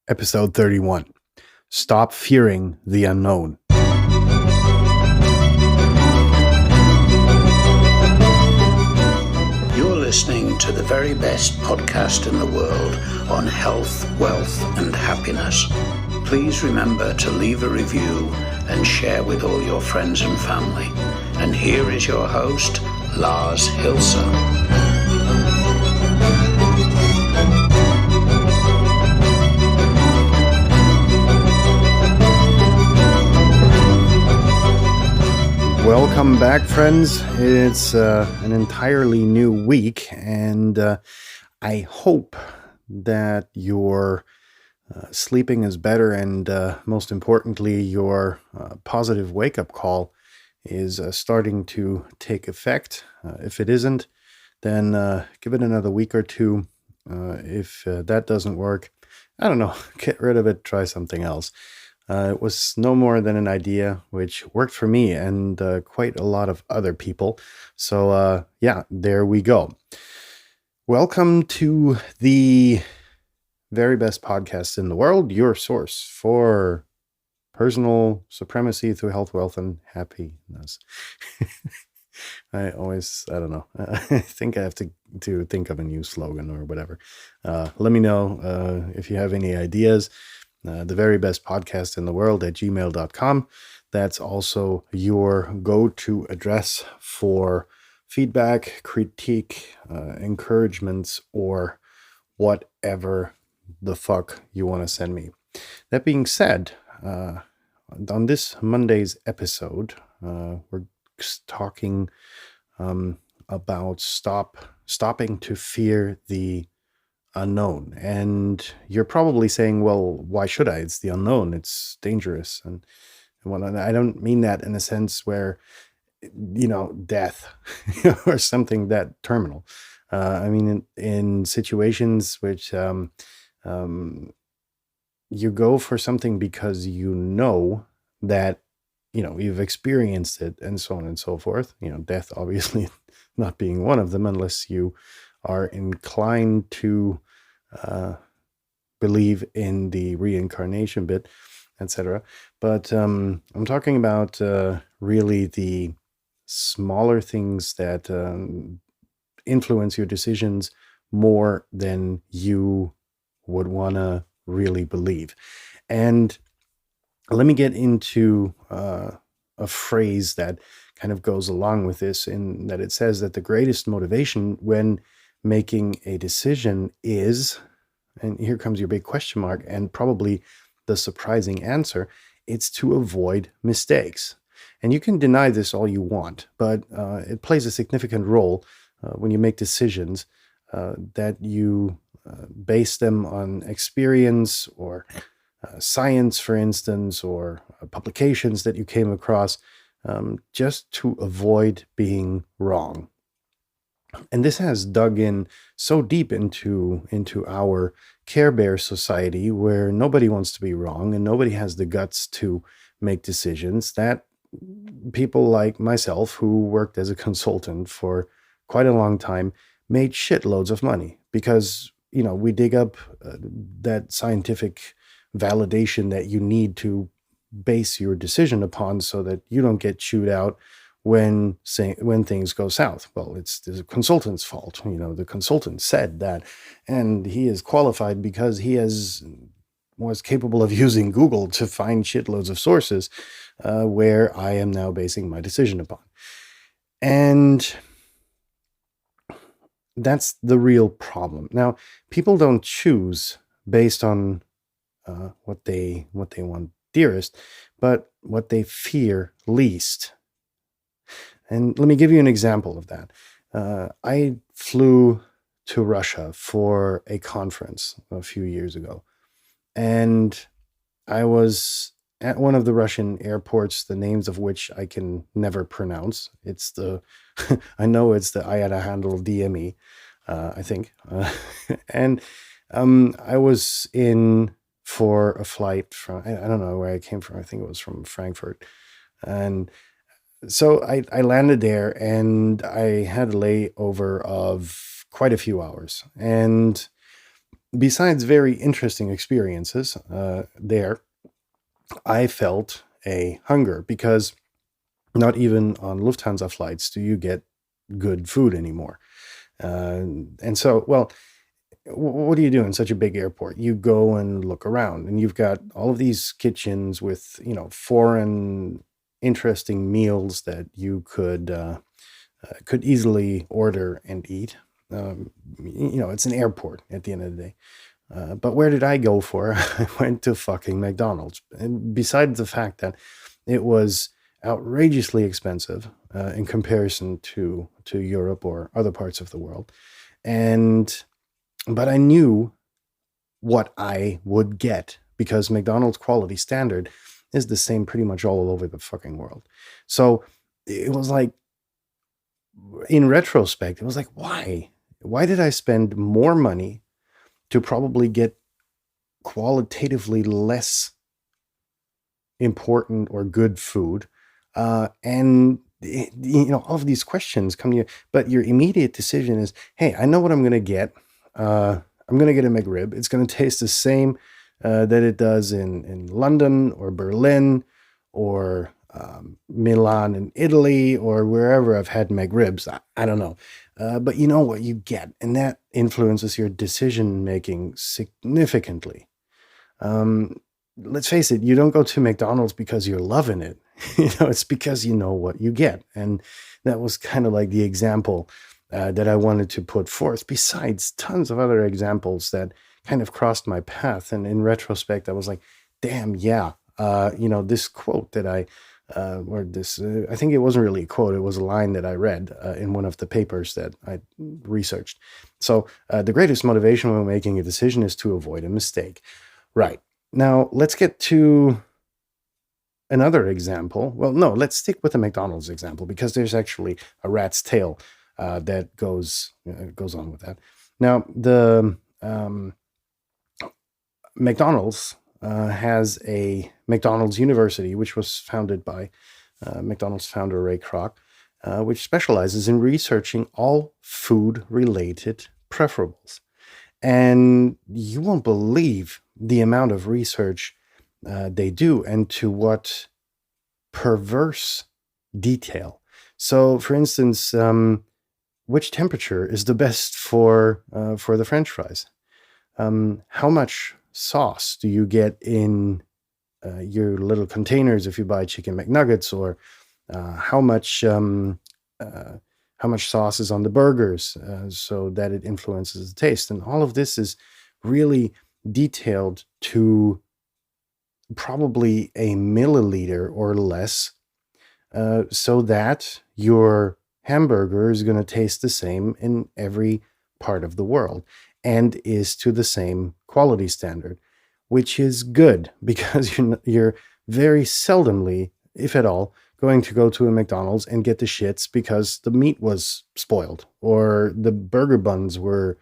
Episode 31. Stop fearing the unknown. You're listening to the very best podcast in the world on health, wealth, and happiness. Please remember to leave a review and share with all your friends and family. And here is your host, Lars Hilser. Welcome back, friends. It's an entirely new week, and I hope that your sleeping is better, and most importantly, your positive wake-up call is starting to take effect. If it isn't, then give it another week or two. If that doesn't work, I don't know, get rid of it, try something else. It was no more than an idea, which worked for me and quite a lot of other people. So, there we go. Welcome to the very best podcast in the world, your source for personal supremacy through health, wealth, and happiness. I don't know. I think I have to think of a new slogan or whatever. Let me know if you have any ideas. The very best podcast in the world at gmail.com. That's also your go-to address for feedback, critique, encouragements, or whatever the fuck you want to send me. That being said, on this Monday's episode, we're talking about stopping to fear the unknown. And you're probably saying, well, why should I? It's the unknown. It's dangerous. And whatnot. I don't mean that in a sense where, death or something that terminal. I mean, in situations which you go for something because you know that, you've experienced it and so on and so forth. Death obviously not being one of them unless you are inclined to believe in the reincarnation bit, etc. But I'm talking about really the smaller things that influence your decisions more than you would want to really believe. And let me get into a phrase that kind of goes along with this, in that it says that the greatest motivation when making a decision is, and here comes your big question mark and probably the surprising answer, it's to avoid mistakes. And you can deny this all you want, but it plays a significant role when you make decisions that you base them on experience or science, for instance, or publications that you came across, just to avoid being wrong. And this has dug in so deep into our Care Bear society, where nobody wants to be wrong and nobody has the guts to make decisions, that people like myself, who worked as a consultant for quite a long time, made shitloads of money because, we dig up that scientific validation that you need to base your decision upon so that you don't get chewed out when things go south. Well, it's the consultant's fault. The consultant said that, and he is qualified because he was capable of using Google to find shitloads of sources where I am now basing my decision upon. And that's the real problem. Now, people don't choose based on what they want dearest, but what they fear least. And let me give you an example of that. I flew to Russia for a conference a few years ago, and I was at one of the Russian airports, the names of which I can never pronounce. It's I know it's the Ayada DME, I think. And I was in for a flight from, I don't know where I came from. I think it was from Frankfurt. And so I landed there, and I had a layover of quite a few hours. And besides very interesting experiences there, I felt a hunger because not even on Lufthansa flights do you get good food anymore. And so, well, what do you do in such a big airport? You go and look around, and you've got all of these kitchens with, foreign, interesting meals that you could easily order and eat. It's an airport at the end of the day. But where did I go for? I went to fucking McDonald's. And besides the fact that it was outrageously expensive in comparison to Europe or other parts of the world, but I knew what I would get because McDonald's quality standard is the same pretty much all over the fucking world. So it was like, in retrospect, it was like, why? Why did I spend more money to probably get qualitatively less important or good food? And all of these questions come to you, but your immediate decision is, hey, I know what I'm going to get. I'm going to get a McRib. It's going to taste the same that it does in London or Berlin or Milan in Italy or wherever I've had McRibs. I don't know. But you know what you get, and that influences your decision-making significantly. Let's face it, you don't go to McDonald's because you're loving it. It's because you know what you get. And that was kind of like the example that I wanted to put forth, besides tons of other examples that kind of crossed my path. And in retrospect, I was like, damn, yeah. This quote that I think it wasn't really a quote, it was a line that I read in one of the papers that I researched. So the greatest motivation when making a decision is to avoid a mistake. Right. Now, let's get to another example. Well, no, let's stick with the McDonald's example because there's actually a rat's tail that goes on with that. Now, the McDonald's has a McDonald's University, which was founded by McDonald's founder Ray Kroc, which specializes in researching all food-related preferables. And you won't believe the amount of research they do and to what perverse detail. So, for instance, which temperature is the best for the French fries? How much sauce do you get in your little containers if you buy chicken McNuggets, or how much sauce is on the burgers so that it influences the taste? And all of this is really detailed to probably a milliliter or less, so that your hamburger is going to taste the same in every part of the world and is to the same quality standard, which is good because you're very seldomly, if at all, going to go to a McDonald's and get the shits because the meat was spoiled or the burger buns were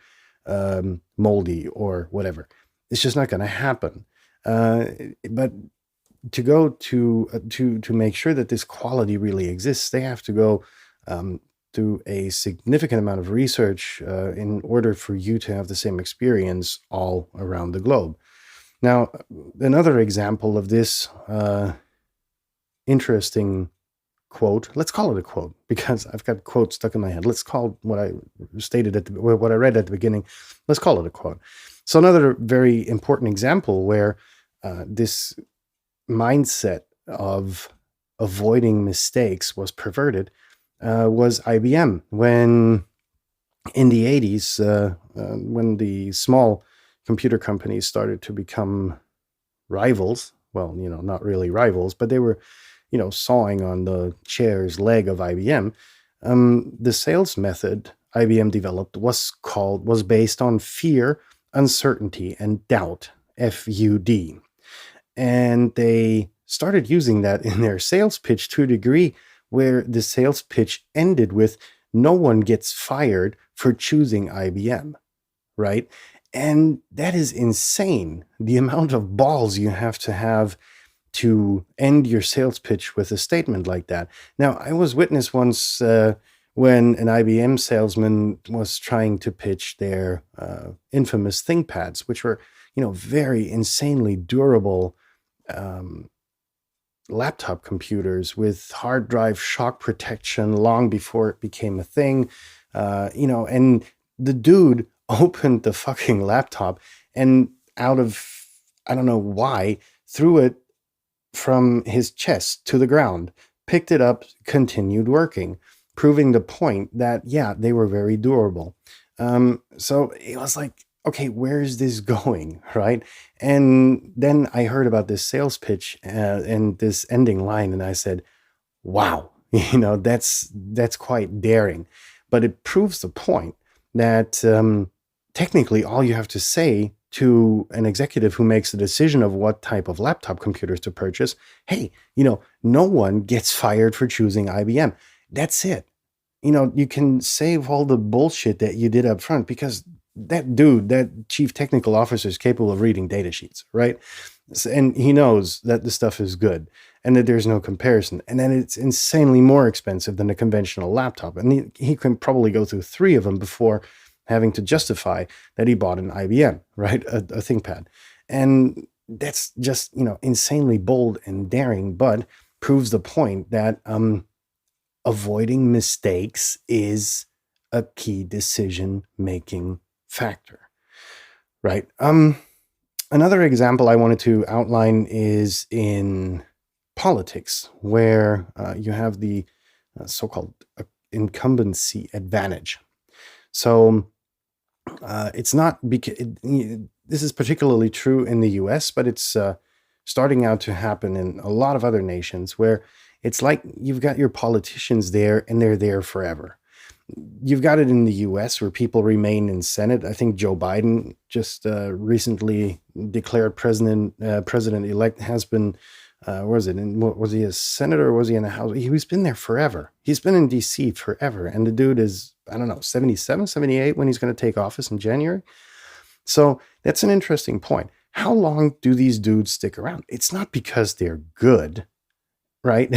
moldy or whatever. It's just not going to happen. But to go to make sure that this quality really exists, they have to go through a significant amount of research in order for you to have the same experience all around the globe. Now, another example of this interesting quote, let's call it a quote because I've got quotes stuck in my head. Let's call what I read at the beginning, let's call it a quote. So another very important example where this mindset of avoiding mistakes was perverted was IBM. When in the 80s, when the small computer companies started to become rivals, well, not really rivals, but they were, sawing on the chair's leg of IBM, the sales method IBM developed was based on fear, uncertainty, and doubt, FUD. And they started using that in their sales pitch to a degree where the sales pitch ended with, no one gets fired for choosing IBM, right? And that is insane. The amount of balls you have to end your sales pitch with a statement like that. Now, I was witness once when an IBM salesman was trying to pitch their infamous ThinkPads, which were, very insanely durable laptop computers with hard drive shock protection long before it became a thing. And the dude opened the fucking laptop and out of, I don't know why, threw it from his chest to the ground, picked it up, continued working, proving the point that, yeah, they were very durable. So it was like, okay, where is this going, right? And then I heard about this sales pitch and this ending line, and I said, wow, that's quite daring. But it proves the point that technically all you have to say to an executive who makes the decision of what type of laptop computers to purchase, hey, no one gets fired for choosing IBM. That's it. You can save all the bullshit that you did up front because that dude, that chief technical officer, is capable of reading data sheets, right? And he knows that the stuff is good and that there's no comparison. And then it's insanely more expensive than a conventional laptop. And he can probably go through 3 of them before having to justify that he bought an IBM, right? A ThinkPad. And that's just, insanely bold and daring, but proves the point that avoiding mistakes is a key decision-making factor, right? Another example I wanted to outline is in politics, where you have the so-called incumbency advantage. So it's not because this is particularly true in the US, but it's starting out to happen in a lot of other nations where it's like you've got your politicians there and they're there forever. You've got it in the US where people remain in Senate. I think Joe Biden just recently declared president-elect, has been, was he a senator or was he in the House? He's been there forever. He's been in DC forever. And the dude is, 77, 78 when he's going to take office in January. So that's an interesting point. How long do these dudes stick around? It's not because they're good, right?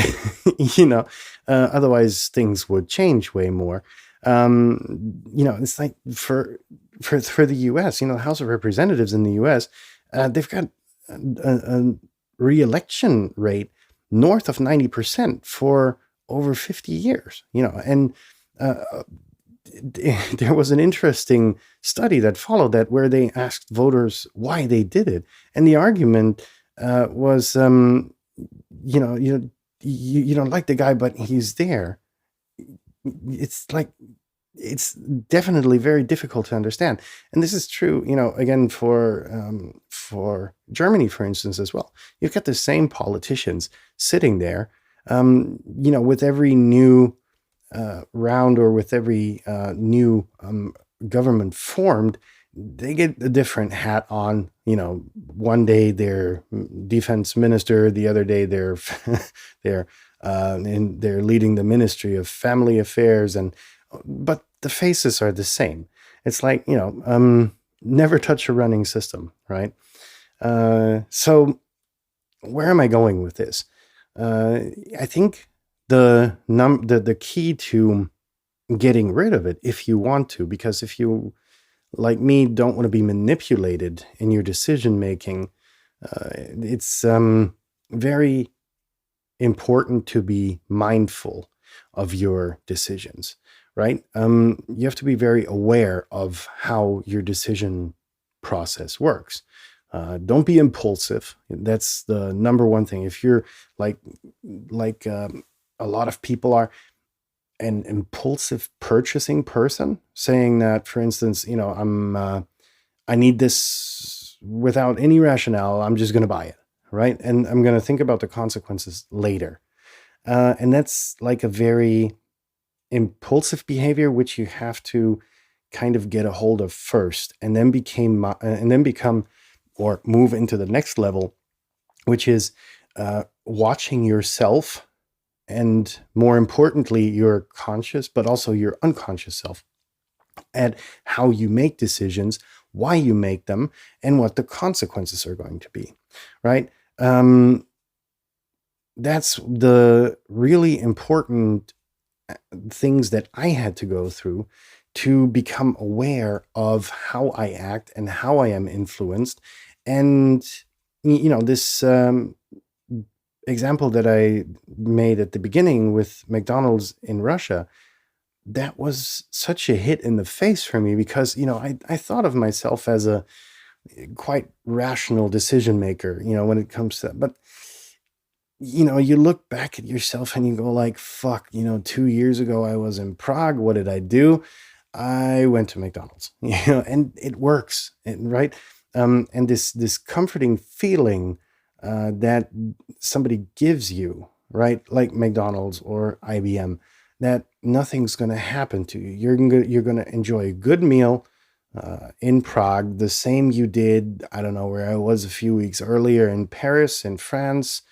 Otherwise things would change way more. It's like for the US, the House of Representatives in the US, they've got a re-election rate north of 90% for over 50 years, and there was an interesting study that followed that where they asked voters why they did it. And the argument was, you don't like the guy, but he's there. It's like, it's definitely very difficult to understand. And this is true, again, for Germany, for instance, as well. You've got the same politicians sitting there, with every new round or with every new government formed, they get a different hat on. One day they're defense minister, the other day they're they're leading the Ministry of Family Affairs, but the faces are the same. It's like, never touch a running system, right? So where am I going with this? I think the key to getting rid of it, if you want to, because if you, like me, don't want to be manipulated in your decision making, it's very important to be mindful of your decisions, right? You have to be very aware of how your decision process works. Don't be impulsive. That's the number one thing. If you're like a lot of people are, an impulsive purchasing person, saying that, for instance, I need this without any rationale. I'm just going to buy it, right? And I'm going to think about the consequences later. And that's like a very impulsive behavior, which you have to kind of get a hold of first, and then become or move into the next level, which is watching yourself. And more importantly, your conscious, but also your unconscious self, at how you make decisions, why you make them, and what the consequences are going to be, right? That's the really important things that I had to go through to become aware of how I act and how I am influenced. And, this example that I made at the beginning with McDonald's in Russia, that was such a hit in the face for me because, I thought of myself as a quite rational decision maker, when it comes to that. But, you look back at yourself and you go like, fuck, 2 years ago I was in Prague. What did I do? I went to McDonald's, and it works, right? And this comforting feeling that somebody gives you, right, like McDonald's or IBM, that nothing's going to happen to you. You're going to enjoy a good meal in Prague, the same you did, I don't know where I was a few weeks earlier, in Paris, in France.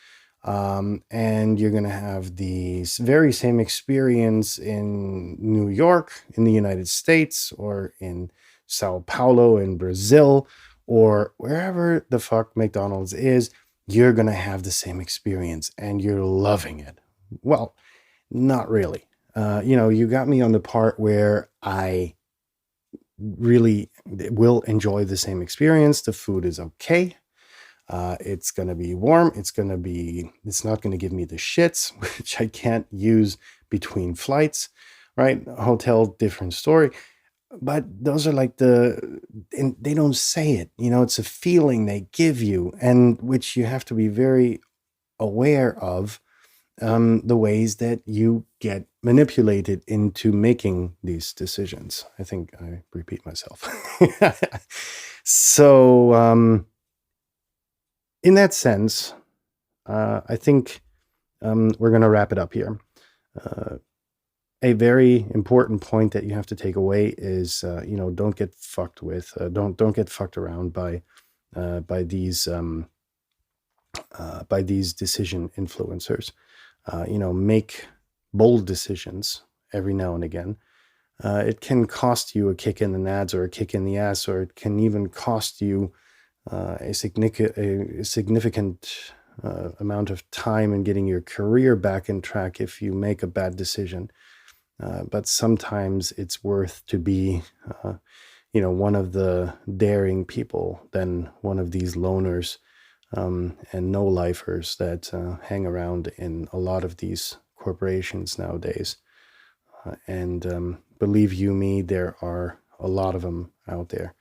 And you're going to have the very same experience in New York, in the United States, or in Sao Paulo, in Brazil, or wherever the fuck McDonald's is. You're going to have the same experience and you're loving it. Well, not really. You got me on the part where I really will enjoy the same experience. The food is okay. It's going to be warm. It's not going to give me the shits, which I can't use between flights, right? Hotel, different story. But those are like and they don't say it, it's a feeling they give you, and which you have to be very aware of, the ways that you get manipulated into making these decisions. I think I repeat myself. So, in that sense, I think we're going to wrap it up here. A very important point that you have to take away is, don't get fucked with. Don't get fucked around by these decision influencers. Make bold decisions every now and again. It can cost you a kick in the nads or a kick in the ass, or it can even cost you a significant amount of time in getting your career back in track if you make a bad decision. But sometimes it's worth to be, one of the daring people than one of these loners and no-lifers that hang around in a lot of these corporations nowadays. And believe you me, there are a lot of them out there.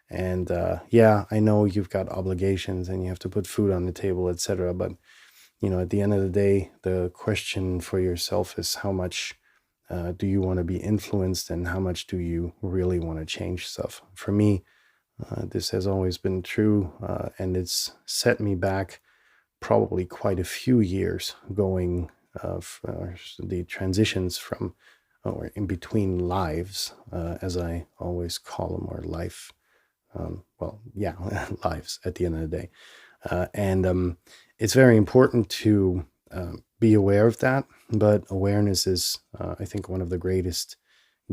And I know you've got obligations and you have to put food on the table, etc. But, at the end of the day, the question for yourself is how much do you want to be influenced and how much do you really want to change stuff? For me, this has always been true, and it's set me back probably quite a few years going the transitions from or in between lives, as I always call them, or life. Lives at the end of the day. And it's very important to be aware of that. But awareness is, I think, one of the greatest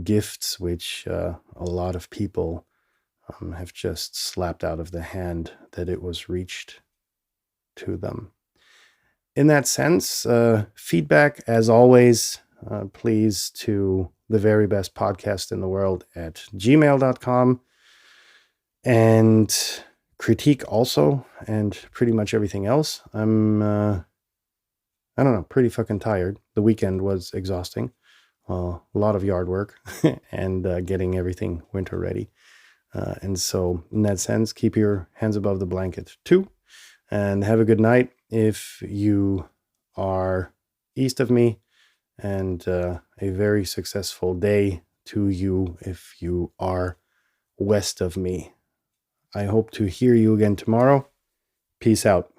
gifts which a lot of people have just slapped out of the hand that it was reached to them. In that sense, feedback, as always, please to the very best podcast in the world at gmail.com. And critique also, and pretty much everything else. I'm, I don't know, pretty fucking tired. The weekend was exhausting. A lot of yard work and getting everything winter ready. And so in that sense, keep your hands above the blanket too. And have a good night if you are east of me. And a very successful day to you if you are west of me. I hope to hear you again tomorrow. Peace out.